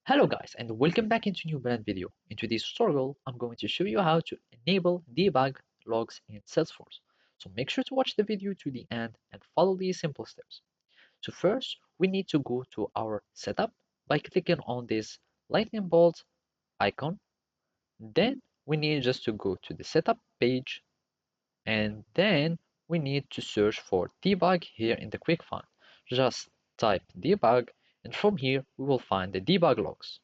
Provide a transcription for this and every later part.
Hello guys and welcome back into a new brand video. In today's tutorial, I'm going to show you how to enable debug logs in Salesforce. So make sure to watch the video to the end and follow these simple steps. So first, we need to go to our setup by clicking on this lightning bolt icon. Then we need just to go to the setup page and then we need to search for debug here in the quick find. Just type debug and from here we will find the debug logs.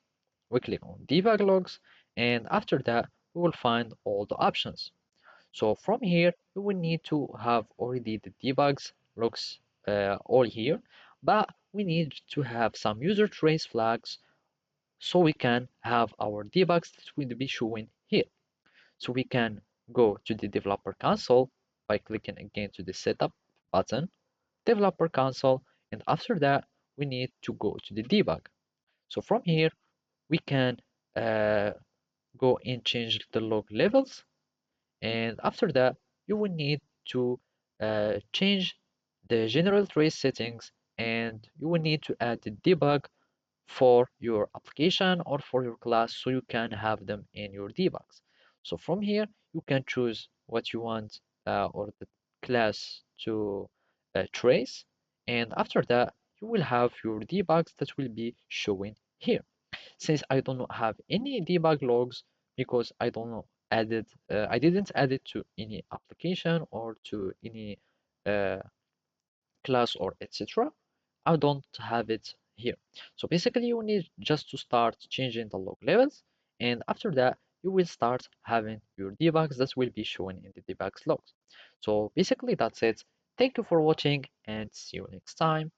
We click on debug logs and after that we will find all the options. So from here we will need to have already the debugs logs all here, but we need to have some user trace flags so we can have our debugs that will be showing here. So we can go to the developer console by clicking again to the setup button, developer console, and after that we need to go to the debug. So from here we can uh, go and change the log levels, and after that you will need to change the general trace settings, and you will need to add the debug for your application or for your class so you can have them in your debugs. So from here you can choose what you want or the class to trace, and after that you will have your debugs that will be showing here. Since I don't have any debug logs because I didn't add it to any application or to any uh, class or etc. I don't have it here. So basically you need just to start changing the log levels, and after that you will start having your debugs that will be shown in the debugs logs. So basically that's it. Thank you for watching and see you next time.